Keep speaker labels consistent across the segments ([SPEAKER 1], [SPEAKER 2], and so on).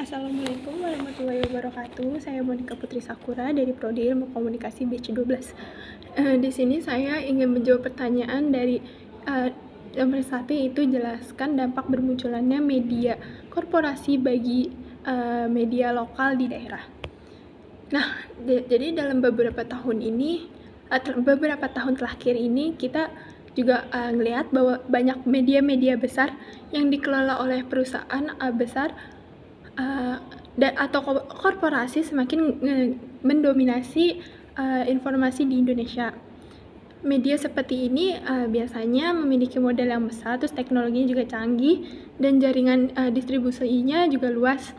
[SPEAKER 1] Assalamualaikum warahmatullahi wabarakatuh. Saya Monika Putri Sakura dari Prodi Ilmu Komunikasi batch 12. Di sini saya ingin menjawab pertanyaan dari nomor 1, yaitu jelaskan dampak bermunculannya media korporasi bagi media lokal di daerah. Nah, jadi dalam beberapa tahun terakhir ini kita juga melihat bahwa banyak media-media besar yang dikelola oleh perusahaan besar atau korporasi semakin mendominasi informasi di Indonesia. Media seperti ini biasanya memiliki modal yang besar, terus teknologinya juga canggih, dan jaringan distribusinya juga luas,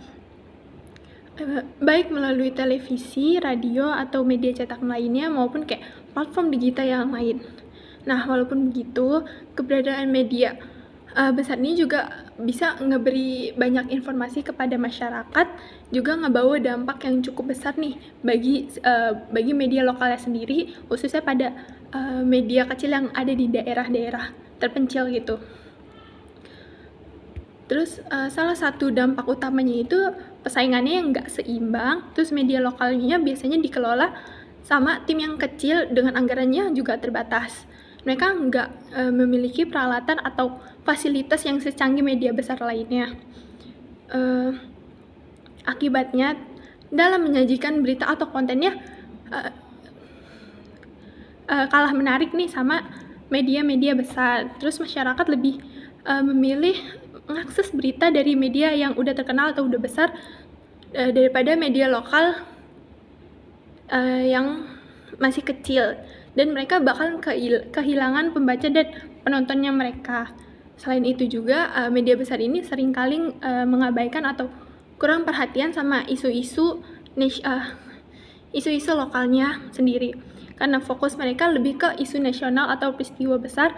[SPEAKER 1] baik melalui televisi, radio, atau media cetak lainnya maupun kayak platform digital yang lain. Nah, walaupun begitu, keberadaan media besar ini juga bisa ngeberi banyak informasi kepada masyarakat, juga ngebawa dampak yang cukup besar nih bagi media lokalnya sendiri, khususnya pada media kecil yang ada di daerah-daerah terpencil gitu. Terus salah satu dampak utamanya itu persaingannya yang nggak seimbang, terus media lokalnya biasanya dikelola sama tim yang kecil dengan anggarannya juga terbatas. Mereka nggak memiliki peralatan atau fasilitas yang secanggih media besar lainnya. Akibatnya, dalam menyajikan berita atau kontennya kalah menarik nih sama media-media besar. Terus masyarakat lebih memilih mengakses berita dari media yang udah terkenal atau udah besar daripada media lokal yang masih kecil, dan mereka bakal kehilangan pembaca dan penontonnya mereka. Selain itu juga media besar ini seringkali mengabaikan atau kurang perhatian sama isu-isu lokalnya sendiri, karena fokus mereka lebih ke isu nasional atau peristiwa besar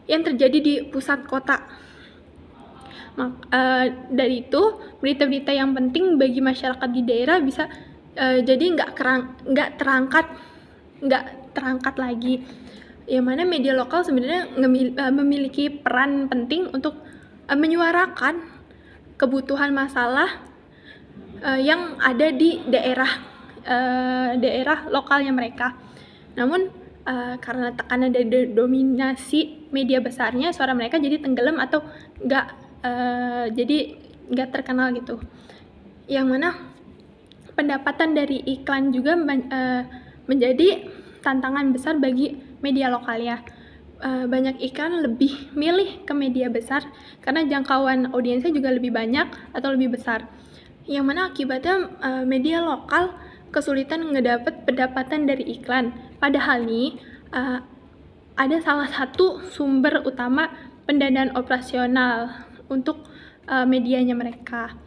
[SPEAKER 1] yang terjadi di pusat kota. Dari itu, berita-berita yang penting bagi masyarakat di daerah bisa jadi nggak terangkat lagi. Yang mana media lokal sebenarnya memiliki peran penting untuk menyuarakan kebutuhan masalah yang ada di daerah lokalnya mereka. Namun karena tekanan dari dominasi media besarnya, suara mereka jadi tenggelam atau nggak terkenal gitu. Yang mana pendapatan dari iklan juga menjadi tantangan besar bagi media lokalnya. Banyak iklan lebih milih ke media besar karena jangkauan audiensnya juga lebih banyak atau lebih besar. Yang mana akibatnya media lokal kesulitan ngedapat pendapatan dari iklan. Padahal nih ada salah satu sumber utama pendanaan operasional untuk medianya mereka.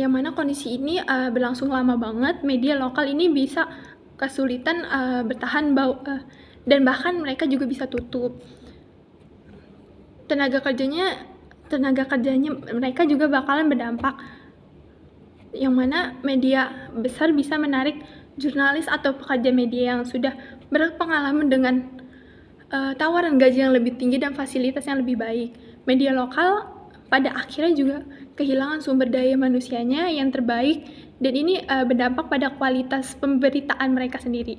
[SPEAKER 1] Yang mana kondisi ini berlangsung lama banget, media lokal ini bisa kesulitan bertahan dan bahkan mereka juga bisa tutup. Tenaga kerjanya mereka juga bakalan berdampak, yang mana media besar bisa menarik jurnalis atau pekerja media yang sudah berpengalaman dengan tawaran gaji yang lebih tinggi dan fasilitas yang lebih baik. Media lokal pada akhirnya juga kehilangan sumber daya manusianya yang terbaik, dan ini berdampak pada kualitas pemberitaan mereka sendiri.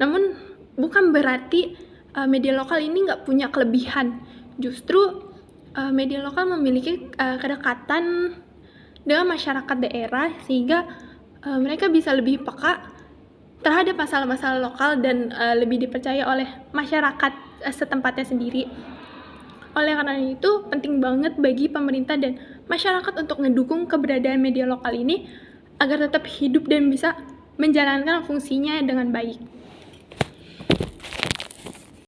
[SPEAKER 1] Namun bukan berarti media lokal ini nggak punya kelebihan. Justru media lokal memiliki kedekatan dengan masyarakat daerah, sehingga mereka bisa lebih peka terhadap masalah-masalah lokal dan lebih dipercaya oleh masyarakat setempatnya sendiri. Oleh karena itu, penting banget bagi pemerintah dan masyarakat untuk mendukung keberadaan media lokal ini agar tetap hidup dan bisa menjalankan fungsinya dengan baik.